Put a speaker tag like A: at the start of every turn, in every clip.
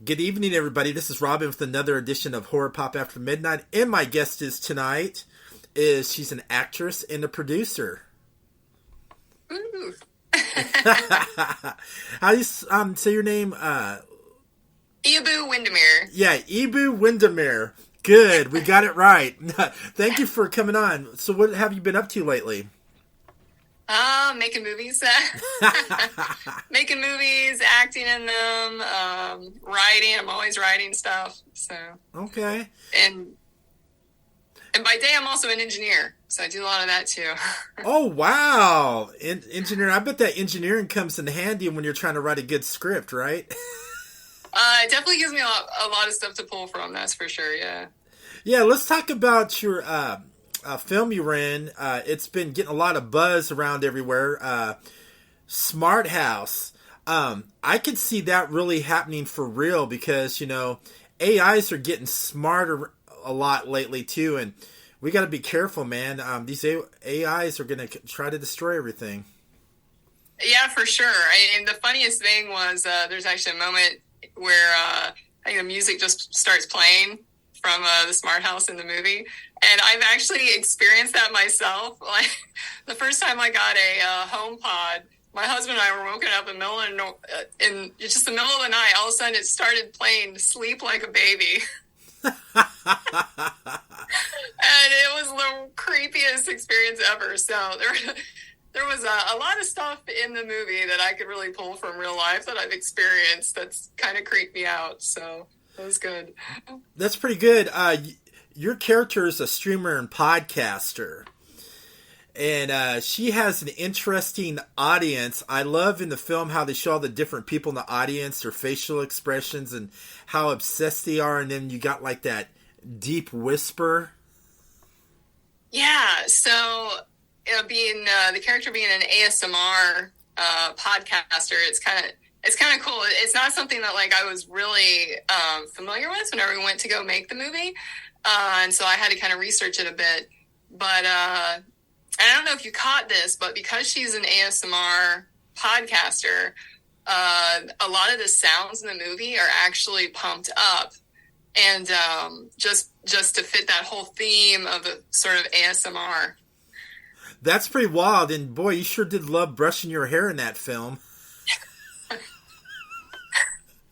A: Good evening, everybody. This is Robin with another edition of Horror Pop After Midnight. And my guest she's an actress and a producer.
B: Ooh.
A: How do you say your name?
B: Iabou Windimere.
A: Yeah, Iabou Windimere. Good, we got it right. Thank you for coming on. So what have you been up to lately?
B: Making movies. Making movies, acting in them, writing. I'm always writing stuff. So
A: okay.
B: And by day, I'm also an engineer, so I do a lot of that too.
A: Oh wow, engineering! I bet that engineering comes in handy when you're trying to write a good script, right?
B: It definitely gives me a lot of stuff to pull from. That's for sure. Yeah.
A: Yeah. Let's talk about your film you were in. It's been getting a lot of buzz around everywhere. Smart House. I could see that really happening for real because, AIs are getting smarter a lot lately too. And we got to be careful, man. These AIs are going to try to destroy everything.
B: Yeah, for sure. And the funniest thing was there's actually a moment where I think the music just starts playing from the Smart House in the movie. And I've actually experienced that myself. Like the first time I got a home pod, my husband and I were woken up in just the middle of the night. All of a sudden, it started playing "Sleep Like a Baby," and it was the creepiest experience ever. So there was a lot of stuff in the movie that I could really pull from real life that I've experienced. That's kind of creeped me out. So that was good.
A: That's pretty good. Your character is a streamer and podcaster. And she has an interesting audience. I love in the film how they show all the different people in the audience, their facial expressions, and how obsessed they are. And then you got like that deep whisper.
B: Yeah. So being the character being an ASMR podcaster, it's kind of cool. It's not something that like I was really familiar with whenever we went to go make the movie. And so I had to kind of research it a bit. But and I don't know if you caught this, but because she's an ASMR podcaster, a lot of the sounds in the movie are actually pumped up. And just to fit that whole theme of the sort of ASMR.
A: That's pretty wild. And boy, you sure did love brushing your hair in that film.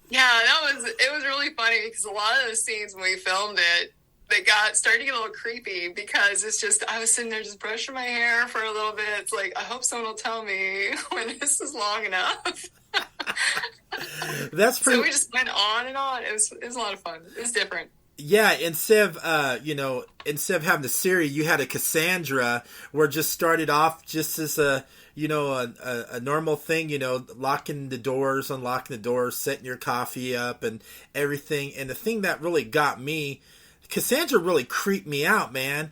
B: Yeah, it was really funny because a lot of the scenes when we filmed it, they started to get a little creepy because it's just, I was sitting there just brushing my hair for a little bit. It's like, I hope someone will tell me when this is long enough.
A: That's pretty.
B: So we just went on and on. It was a lot of fun. It was different.
A: Yeah, instead of having the series, you had a Cassandra where it just started off just as a normal thing, locking the doors, unlocking the doors, setting your coffee up and everything. And the thing that really got me, Cassandra really creeped me out, man.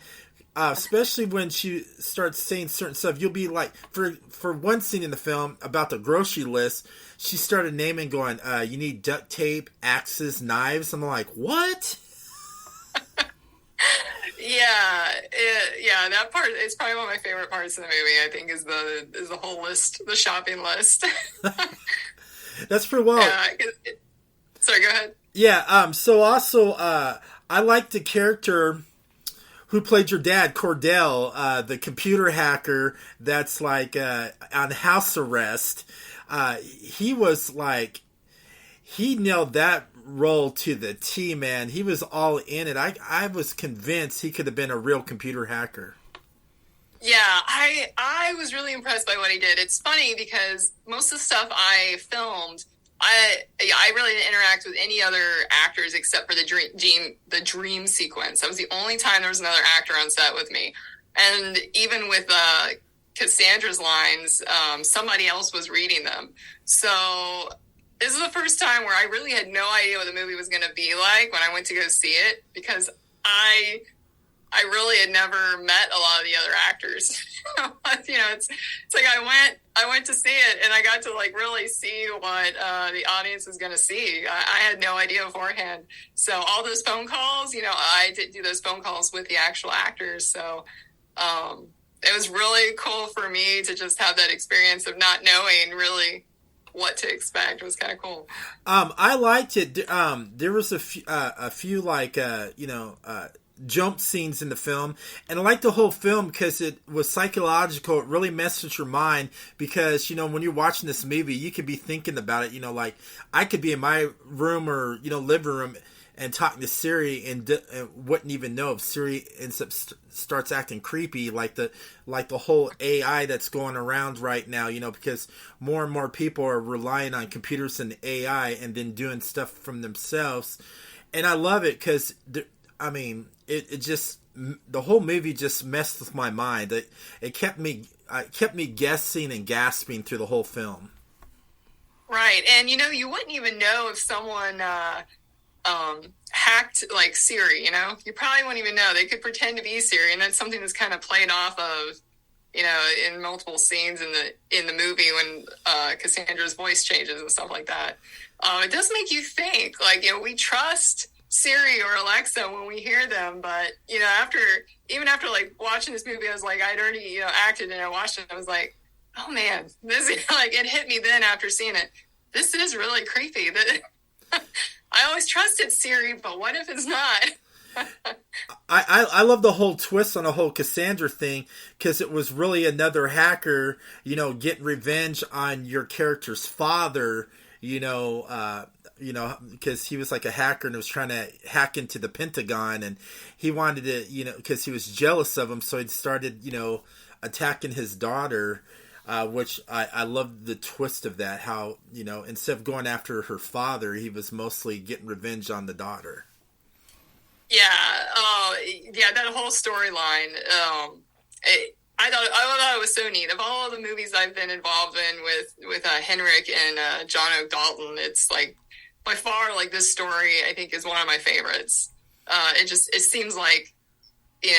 A: Especially when she starts saying certain stuff. You'll be like, for one scene in the film about the grocery list, she started naming, going, you need duct tape, axes, knives. I'm like, what?
B: Yeah, that part is probably one of my favorite parts of the movie. I think is the whole list, the shopping list.
A: That's pretty well.
B: Sorry, go ahead.
A: Yeah. So also, I like the character who played your dad, Cordell, the computer hacker that's like on house arrest. He was like, he nailed that role to the T, man. He was all in it. I was convinced he could have been a real computer hacker.
B: Yeah, I was really impressed by what he did. It's funny because most of the stuff I filmed, I really didn't interact with any other actors except for the dream sequence. That was the only time there was another actor on set with me. And even with Cassandra's lines, somebody else was reading them. So this is the first time where I really had no idea what the movie was going to be like when I went to go see it, because I really had never met a lot of the other actors. It's like I went to see it and I got to like really see what the audience was going to see. I had no idea beforehand. So all those phone calls, I did do those phone calls with the actual actors. So it was really cool for me to just have that experience of not knowing really what to expect. It was kind of cool.
A: I liked it. There was a few like jump scenes in the film, and I liked the whole film because it was psychological. It really messed with your mind because when you're watching this movie, you could be thinking about it. Like I could be in my room or living room and talking to Siri and wouldn't even know if Siri ends up starts acting creepy, like the whole AI that's going around right now. Because more and more people are relying on computers and AI and then doing stuff from themselves. And I love it because it just, the whole movie just messed with my mind. It kept me guessing and gasping through the whole film.
B: Right, and you wouldn't even know if someone hacked like Siri. You probably wouldn't even know. They could pretend to be Siri, and that's something that's kind of played off of in multiple scenes in the movie when Cassandra's voice changes and stuff like that. It does make you think, like, we trust Siri or Alexa when we hear them, but after like watching this movie, I was like, I'd already acted and I watched it, and I was like, oh man, this like, it hit me then after seeing it. This is really creepy. That I always trusted Siri, but what if it's not?
A: I love the whole twist on the whole Cassandra thing because it was really another hacker, getting revenge on your character's father, because he was like a hacker and was trying to hack into the Pentagon, and he wanted to, because he was jealous of him, so he started, attacking his daughter, which I love the twist of that, how, instead of going after her father, he was mostly getting revenge on the daughter.
B: Yeah, that whole storyline, I thought it was so neat. Of all the movies I've been involved in with Henrik and John Oak Dalton, it's like by far, like, this story I think is one of my favorites. It seems like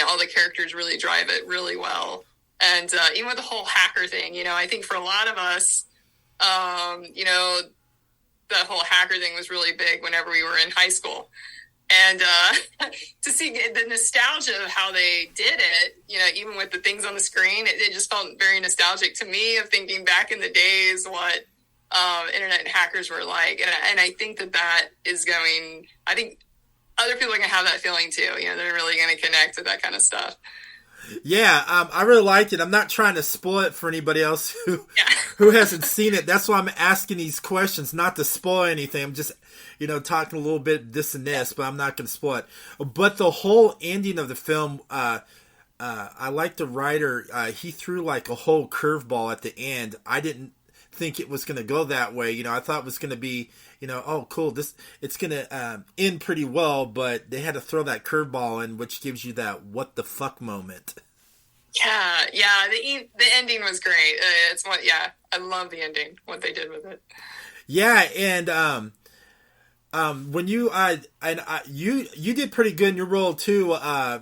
B: all the characters really drive it really well, and even with the whole hacker thing, I think for a lot of us, that whole hacker thing was really big whenever we were in high school. And to see the nostalgia of how they did it, even with the things on the screen, it just felt very nostalgic to me of thinking back in the days what internet hackers were like. And I think that is going, I think other people are going to have that feeling too. They're really going to connect with that kind of stuff.
A: Yeah, I really liked it. I'm not trying to spoil it for anybody else who hasn't seen it. That's why I'm asking these questions, not to spoil anything. I'm just, talking a little bit this and this, but I'm not going to spoil it. But the whole ending of the film, I like the writer. He threw like a whole curveball at the end. I didn't think it was going to go that way. I thought it was going to be, oh, cool. It's going to end pretty well, but they had to throw that curveball in, which gives you that what the fuck moment.
B: Yeah. The ending was great. I love the ending, what they did with it.
A: Yeah, and when you you did pretty good in your role too,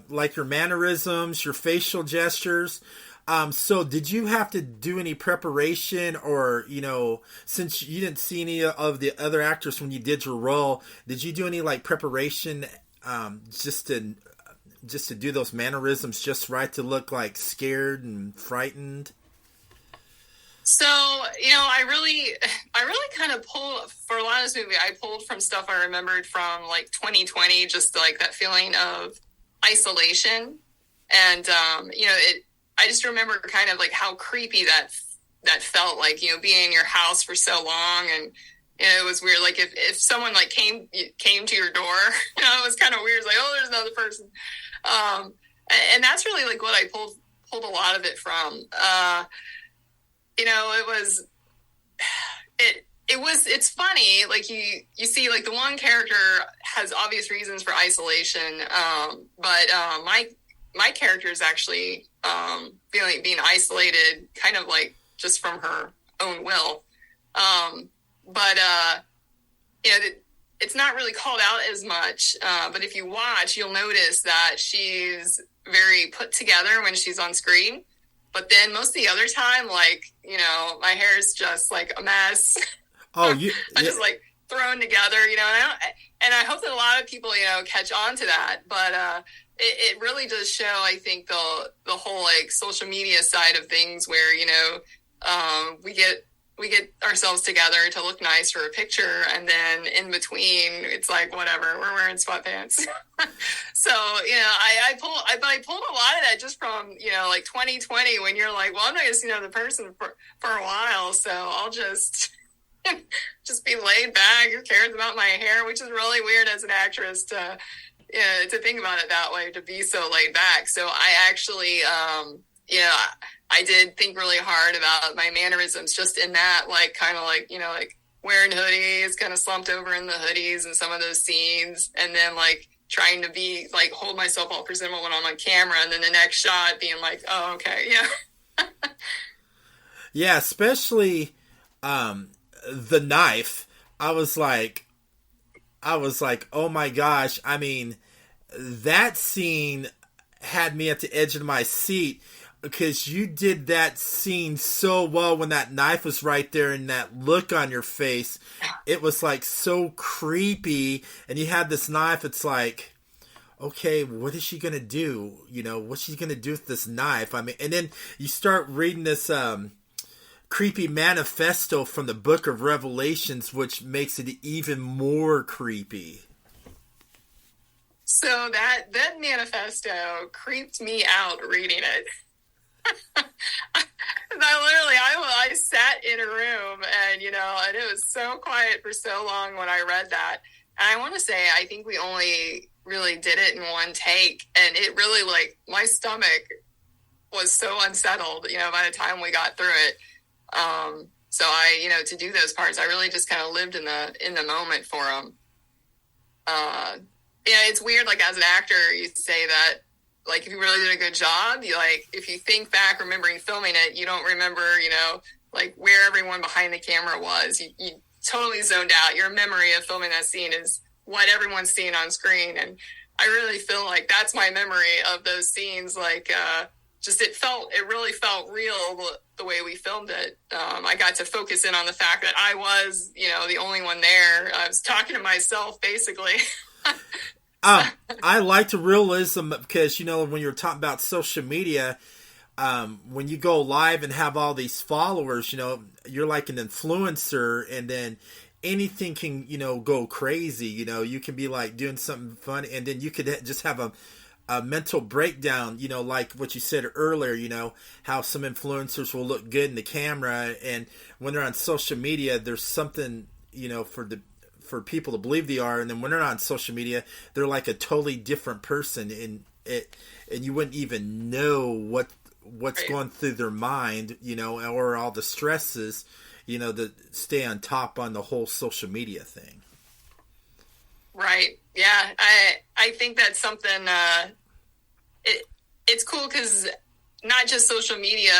A: like your mannerisms, your facial gestures. So did you have to do any preparation, or, since you didn't see any of the other actors when you did your role, did you do any like preparation, just to do those mannerisms just right to look like scared and frightened?
B: So, I really kind of pulled, for a lot of this movie, I pulled from stuff I remembered from like 2020, just like that feeling of isolation. And, I just remember kind of like how creepy that felt, like, being in your house for so long. And, it was weird. Like if someone like came to your door, it was kind of weird. It's like, oh, there's another person. And that's really like what I pulled a lot of it from. It's funny. Like you see, like the one character has obvious reasons for isolation. But my character is actually, being isolated kind of like just from her own will. It's not really called out as much. But if you watch, you'll notice that she's very put together when she's on screen. But then most of the other time, like, my hair is just like a mess.
A: Oh,
B: I'm just like thrown together, and I hope that a lot of people, catch on to that. But it really does show, I think, the whole like social media side of things where, we get we get ourselves together to look nice for a picture, and then in between, it's like, whatever, we're wearing sweatpants. So, but I pulled a lot of that just from, like 2020, when you're like, well, I'm not going to see another person for a while, so I'll just be laid back. Who cares about my hair? Which is really weird as an actress to think about it that way, to be so laid back. So I actually, I did think really hard about my mannerisms just in that, like, kind of like, like wearing hoodies, kind of slumped over in the hoodies in some of those scenes. And then like trying to be like, hold myself all presentable when I'm on camera. And then the next shot being like, oh, okay. Yeah.
A: Yeah. Especially, the knife. I was like, oh my gosh. I mean, that scene had me at the edge of my seat, because you did that scene so well when that knife was right there and that look on your face. It was like so creepy, and you had this knife. It's like, okay, what is she going to do? What's she going to do with this knife? I mean, and then you start reading this creepy manifesto from the Book of Revelations, which makes it even more creepy.
B: So that manifesto creeped me out reading it. I sat in a room, and and it was so quiet for so long when I read that. And I want to say, I think we only really did it in one take, and it really, like, my stomach was so unsettled, by the time we got through it. So I, to do those parts, I really just kind of lived in the moment for them. It's weird, like, as an actor, you say that, like, if you really did a good job, you, like, if you think back remembering filming it, you don't remember, like, where everyone behind the camera was. You totally zoned out. Your memory of filming that scene is what everyone's seeing on screen. And I really feel like that's my memory of those scenes. Like, it really felt real the way we filmed it. I got to focus in on the fact that I was, the only one there. I was talking to myself, basically.
A: I like the realism, because, when you're talking about social media, when you go live and have all these followers, you're like an influencer, and then anything can, go crazy. You can be like doing something fun, and then you could just have a mental breakdown, like what you said earlier, how some influencers will look good in the camera, and when they're on social media, there's something, for people to believe they are, and then when they're on social media, they're like a totally different person, and you wouldn't even know what's right. Going through their mind, or all the stresses, that stay on top on the whole social media thing.
B: Right. Yeah. I think that's something, it's cool, because not just social media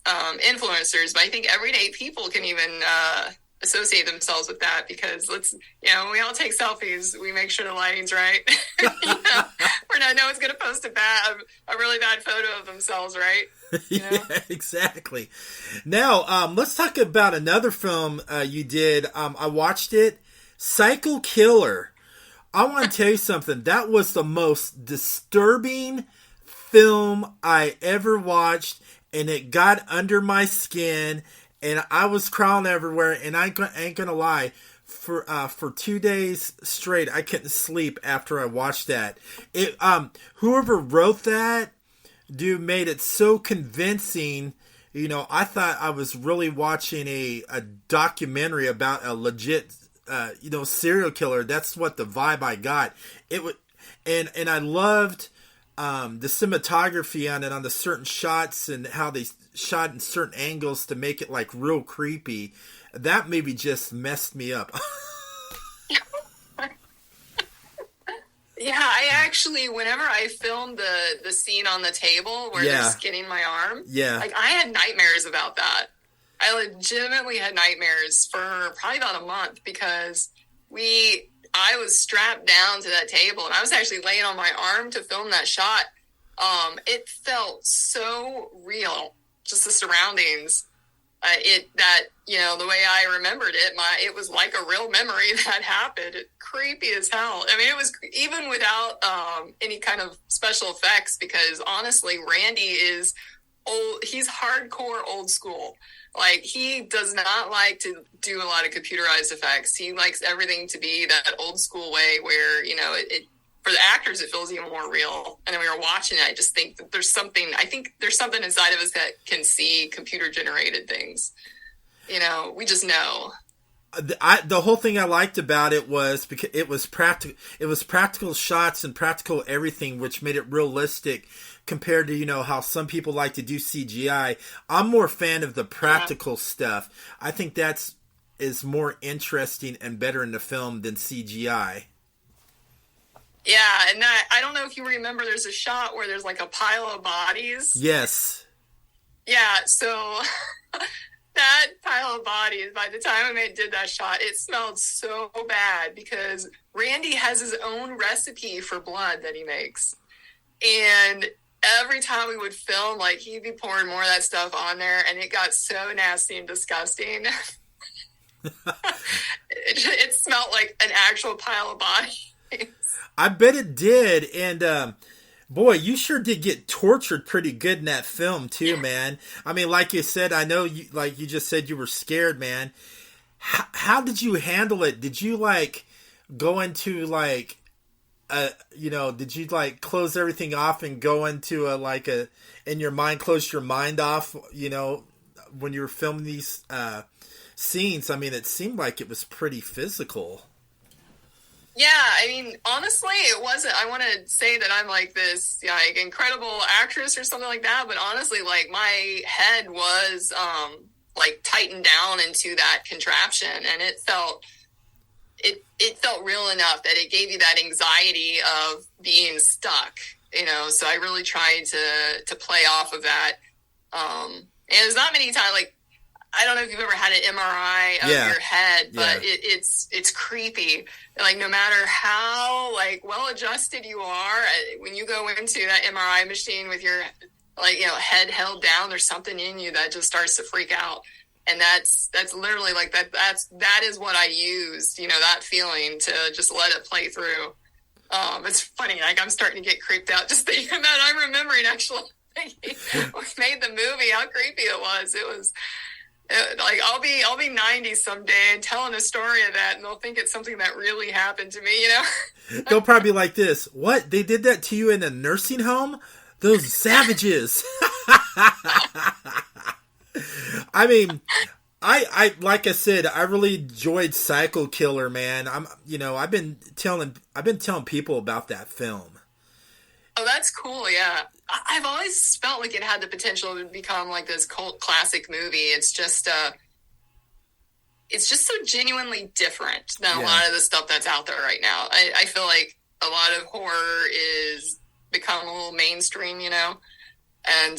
B: influencers, but I think everyday people can even associate themselves with that, because when we all take selfies, we make sure the lighting's right. No one's going to post a really bad photo of themselves, right?
A: Yeah, exactly. Now, let's talk about another film you did. I watched it, Psycho Killer. I want to tell you something. That was the most disturbing film I ever watched, and it got under my skin, and I was crawling everywhere, and I ain't gonna lie, for 2 days straight, I couldn't sleep after I watched that. Whoever wrote that, dude, made it so convincing. I thought I was really watching a documentary about a legit, serial killer. That's what the vibe I got. And I loved the cinematography on it, on the certain shots, and how they shot in certain angles to make it like real creepy. That maybe just messed me up.
B: Yeah, I actually, whenever I filmed the scene on the table where they're skinning my arm, like, I had nightmares about that. I legitimately had nightmares for probably about a month, because I was strapped down to that table, and I was actually laying on my arm to film that shot. It felt so real, just the surroundings. The way I remembered it, it was like a real memory that happened. Creepy as hell. I mean, it was even without any kind of special effects, because honestly, Randy is he's hardcore old school. Like, he does not like to do a lot of computerized effects. He likes everything to be that old school way where, you know, it for the actors, it feels even more real. And then we were watching it, I just think that I think there's something inside of us that can see computer generated things. You know, we just know.
A: The whole thing I liked about it was because it was practical shots and practical everything, which made it realistic compared to, you know, how some people like to do CGI. I'm more fan of the practical stuff. I think is more interesting and better in the film than CGI.
B: Yeah, and I don't know if you remember, there's a shot where there's like a pile of bodies.
A: Yes.
B: Yeah, so that pile of bodies, by the time I did that shot, it smelled so bad because Randy has his own recipe for blood that he makes. And every time we would film, like, he'd be pouring more of that stuff on there, and it got so nasty and disgusting. It smelled like an actual pile of bodies.
A: I bet it did, and boy, you sure did get tortured pretty good in that film too, man. I mean, like you said, I know you, like you just said, you were scared, man. How did you handle it? Did you like go into like you know, did you like close everything off and go into in your mind, close your mind off, you know, when you were filming these scenes? I mean, it seemed like it was pretty physical.
B: Yeah, I mean, honestly, it wasn't. I want to say that I'm like this, like, incredible actress or something like that, but honestly, like, my head was like tightened down into that contraption, and it felt real enough that it gave you that anxiety of being stuck, you know. So I really tried to play off of that. And there's not many times, like, I don't know if you've ever had an MRI of your head, but it's creepy. Like, no matter how, like, well adjusted you are, when you go into that MRI machine with your, like, you know, head held down, there's something in you that just starts to freak out. And that's literally like that is what I used, you know, that feeling to just let it play through. It's funny, like, I'm starting to get creeped out just thinking that. I'm remembering actually thinking we made the movie, how creepy it was. It was like, I'll be 90 someday and telling a story of that, and they'll think it's something that really happened to me, you know.
A: They'll probably be like this: what, they did that to you in a nursing home? Those savages. I mean, I like I said, I really enjoyed Psycho Killer, man. I've been telling people about that film.
B: Oh, that's cool. Yeah. I've always felt like it had the potential to become like this cult classic movie. It's just so genuinely different than a lot of the stuff that's out there right now. I feel like a lot of horror is become a little mainstream, you know, and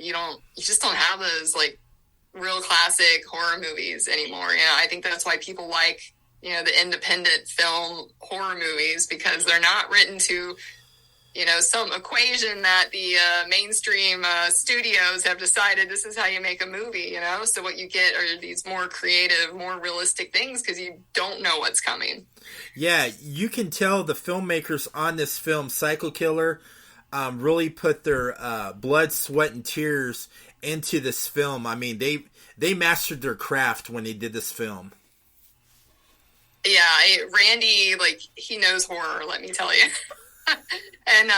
B: you just don't have those like real classic horror movies anymore. You know, I think that's why people like, you know, the independent film horror movies, because they're not written to, you know, some equation that the mainstream studios have decided this is how you make a movie, you know? So what you get are these more creative, more realistic things because you don't know what's coming.
A: Yeah, you can tell the filmmakers on this film, Psycho Killer, really put their blood, sweat, and tears into this film. I mean, they mastered their craft when they did this film.
B: Yeah, Randy, like, he knows horror, let me tell you. And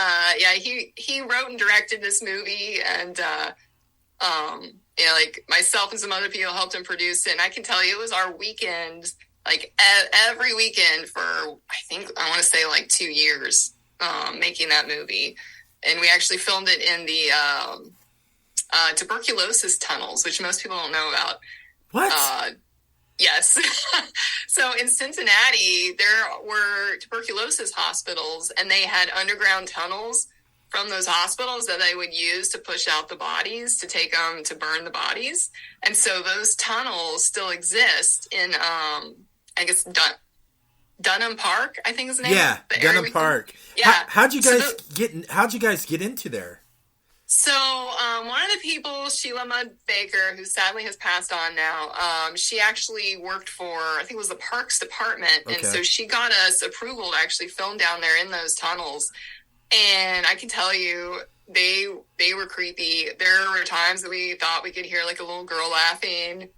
B: he wrote and directed this movie, and you know, like, myself and some other people helped him produce it. And I can tell you, it was our weekend, like every weekend for, I think, I want to say like 2 years, making that movie. And we actually filmed it in the tuberculosis tunnels, which most people don't know about.
A: What?
B: Yes. So in Cincinnati, there were tuberculosis hospitals, and they had underground tunnels from those hospitals that they would use to push out the bodies, to take them to burn the bodies. And so those tunnels still exist in, I guess, Dunham Park, I think is the name.
A: Yeah, Dunham Park.
B: Yeah.
A: How'd you guys get into there?
B: So one of the people, Sheila Mudd Baker, who sadly has passed on now, she actually worked for, I think it was the Parks Department. Okay. And so she got us approval to actually film down there in those tunnels. And I can tell you, they were creepy. There were times that we thought we could hear like a little girl laughing.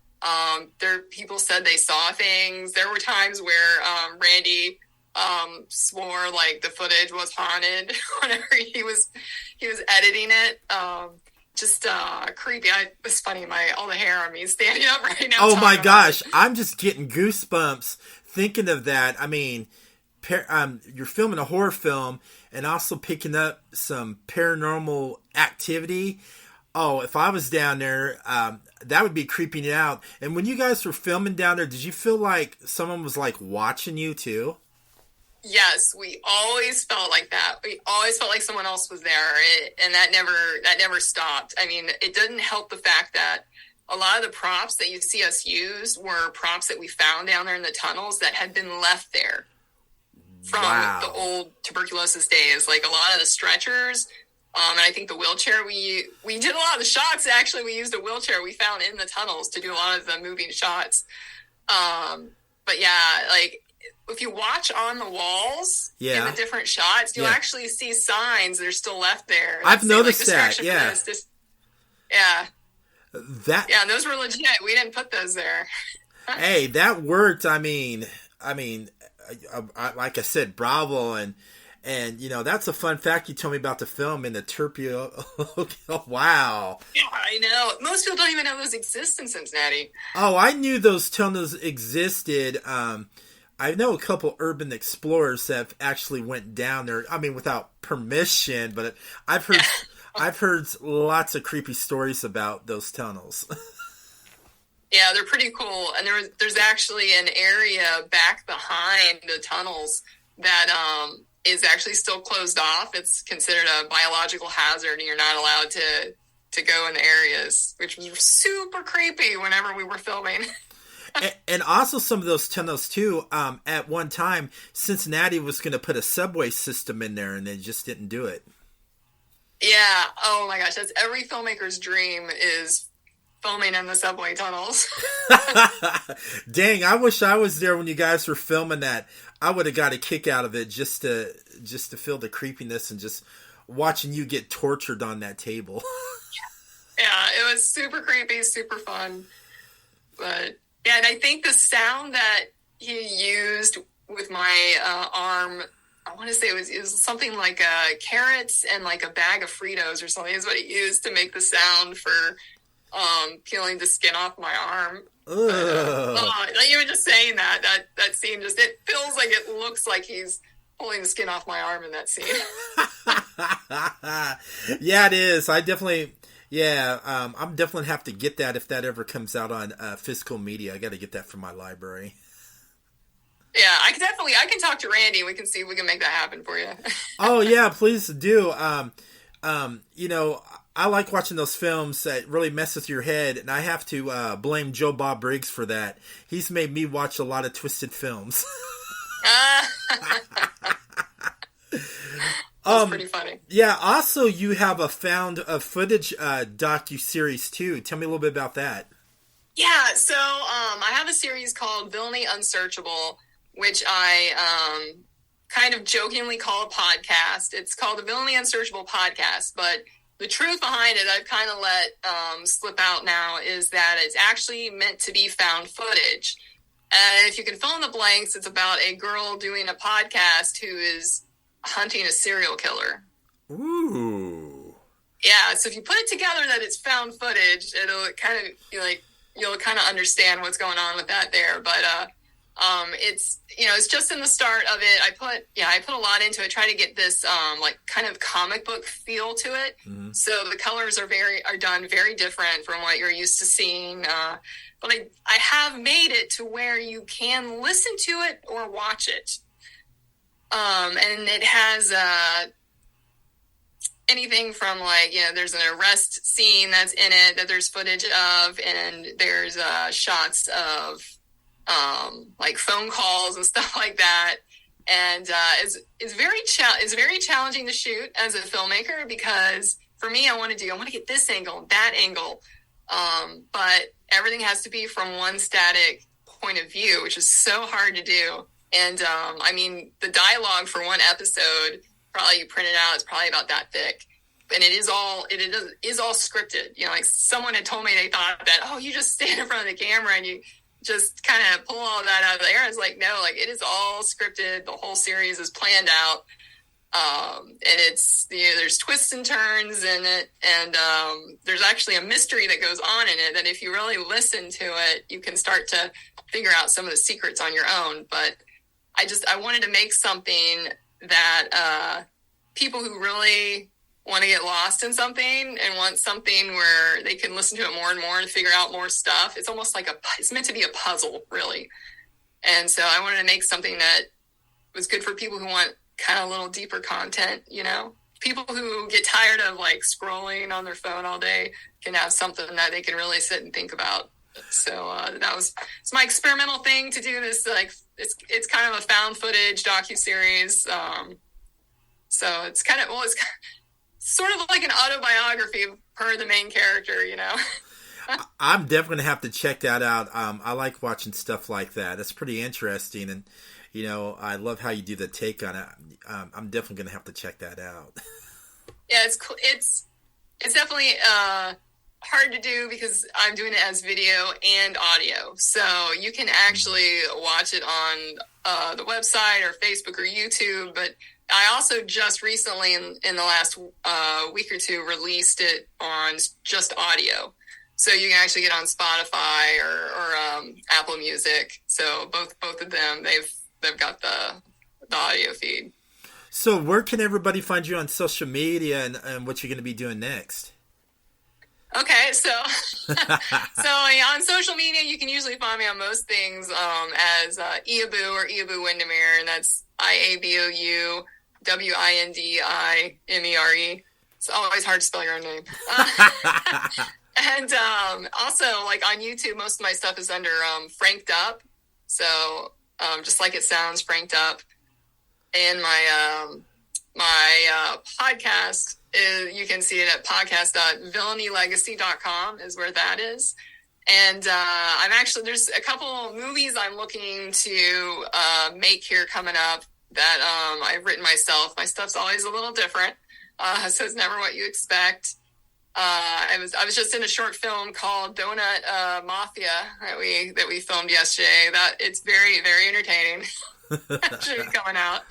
B: People said they saw things. There were times where Randy swore like the footage was haunted whenever he was editing it. Just creepy. It was funny. All the hair on me is standing up right now.
A: Oh my gosh, I'm just getting goosebumps thinking of that. I mean, you're filming a horror film and also picking up some paranormal activity. Oh, if I was down there, that would be creeping you out. And when you guys were filming down there, did you feel like someone was like watching you too?
B: Yes, we always felt like that. We always felt like someone else was there, and that never stopped. I mean, it didn't help the fact that a lot of the props that you see us use were props that we found down there in the tunnels that had been left there from the old tuberculosis days. Like a lot of the stretchers, and I think the wheelchair, we did a lot of the shots. Actually, we used a wheelchair we found in the tunnels to do a lot of the moving shots. But yeah, like if you watch on the walls in the different shots, you'll actually see signs that are still left there.
A: I've noticed that. Yeah.
B: Yeah, and those were legit. We didn't put those there.
A: Hey, that worked. I mean, like I said, bravo, and that's a fun fact you told me about the film in the Turpio. Wow.
B: Yeah, I know. Most people don't even know those exist in Cincinnati.
A: Oh, I knew those tunnels existed. I know a couple urban explorers that actually went down there. I mean, without permission, but I've heard lots of creepy stories about those tunnels.
B: Yeah, they're pretty cool. And there's actually an area back behind the tunnels that is actually still closed off. It's considered a biological hazard, and you're not allowed to go in the areas, which was super creepy whenever we were filming.
A: And also some of those tunnels too. At one time, Cincinnati was going to put a subway system in there, and they just didn't do it.
B: Yeah. Oh my gosh, that's every filmmaker's dream, is filming in the subway tunnels.
A: Dang, I wish I was there when you guys were filming that. I would have got a kick out of it just to feel the creepiness and just watching you get tortured on that table.
B: Yeah, it was super creepy, super fun, but. Yeah, and I think the sound that he used with my arm, I want to say it was something like carrots and like a bag of Fritos or something is what he used to make the sound for peeling the skin off my arm. Even just saying that scene, just it feels like it looks like he's pulling the skin off my arm in that scene.
A: Yeah, it is. I definitely... Yeah, I'm definitely have to get that if that ever comes out on physical media. I got to get that from my library.
B: Yeah, I can talk to Randy. We can see if we can make that happen for you.
A: Oh yeah, please do. I like watching those films that really mess with your head, and I have to blame Joe Bob Briggs for that. He's made me watch a lot of twisted films.
B: That's pretty funny.
A: Yeah, also you have a found footage docu-series too. Tell me a little bit about that.
B: Yeah, so I have a series called Villainy Unsearchable, which I kind of jokingly call a podcast. It's called the Villainy Unsearchable Podcast, but the truth behind it I've kind of let slip out now is that it's actually meant to be found footage. And if you can fill in the blanks, it's about a girl doing a podcast who is hunting a serial killer.
A: Ooh.
B: Yeah, so if you put it together that it's found footage, it'll kind of you'll kind of understand what's going on with that there. But it's just in the start of it. I put a lot into it, try to get this like kind of comic book feel to it. Mm-hmm. So the colors are done very different from what you're used to seeing. But I have made it to where you can listen to it or watch it. And it has anything from there's an arrest scene that's in it that there's footage of, and there's shots of like phone calls and stuff like that. And it's very challenging to shoot as a filmmaker, because for me, I want to get this angle, that angle, but everything has to be from one static point of view, which is so hard to do. And, the dialogue for one episode, probably you print it out, it's probably about that thick. and it is all scripted. You know, like someone had told me they thought that, oh, you just stand in front of the camera and you just kind of pull all that out of the air. It's like, no, like it is all scripted. The whole series is planned out. And it's, there's twists and turns in it. And, there's actually a mystery that goes on in it that if you really listen to it, you can start to figure out some of the secrets on your own. But I wanted to make something that, people who really want to get lost in something and want something where they can listen to it more and more and figure out more stuff. It's almost like it's meant to be a puzzle, really. And so I wanted to make something that was good for people who want kind of a little deeper content, you know? People who get tired of like scrolling on their phone all day can have something that they can really sit and think about. So it's my experimental thing to do this. Like it's kind of a found footage docu-series. So it's kind of, it's sort of like an autobiography per the main character, you know?
A: I'm definitely going to have to check that out. I like watching stuff like that. That's pretty interesting. And, you know, I love how you do the take on it. I'm definitely going to have to check that out.
B: Yeah, it's cool. It's definitely hard to do because I'm doing it as video and audio. So you can actually watch it on the website or Facebook or YouTube, but I also just recently in the last week or two released it on just audio. So you can actually get on Spotify or Apple Music. So both of them, they've got the audio feed.
A: So where can everybody find you on social media and what you're going to be doing next?
B: Okay, so on social media, you can usually find me on most things as Iabou or Iabou Windimere, and that's IABOU WINDIMERE. It's always hard to spell your own name. And also, like on YouTube, most of my stuff is under Franked Up. So just like it sounds, Franked Up. And my podcast you can see it at podcast.villainilegacy.com is where that is. And there's a couple movies I'm looking to make here coming up that I've written myself. My stuff's always a little different, so it's never what you expect. I was just in a short film called Donut Mafia that we filmed yesterday. That it's very, very entertaining. Should be coming out.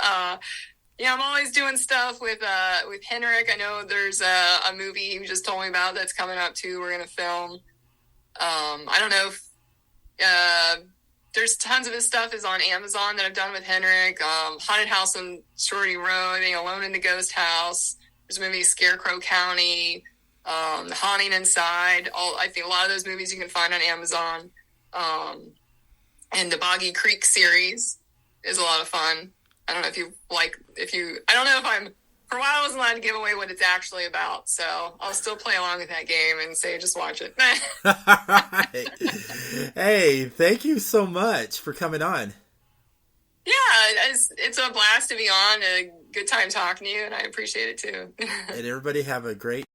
B: I'm always doing stuff with Henrik. I know there's a movie he just told me about that's coming up too. We're gonna film. I don't know if there's tons of his stuff is on Amazon that I've done with Henrik. Haunted House on Shorty Road, Alone in the Ghost House. There's a movie Scarecrow County, The Haunting Inside. I think a lot of those movies you can find on Amazon. And the Boggy Creek series is a lot of fun. I don't know I don't know if for a while I wasn't allowed to give away what it's actually about, so I'll still play along with that game and say, just watch it.
A: All right. Hey, thank you so much for coming on.
B: Yeah, it's a blast to be on. A good time talking to you, and I appreciate it too.
A: And everybody have a great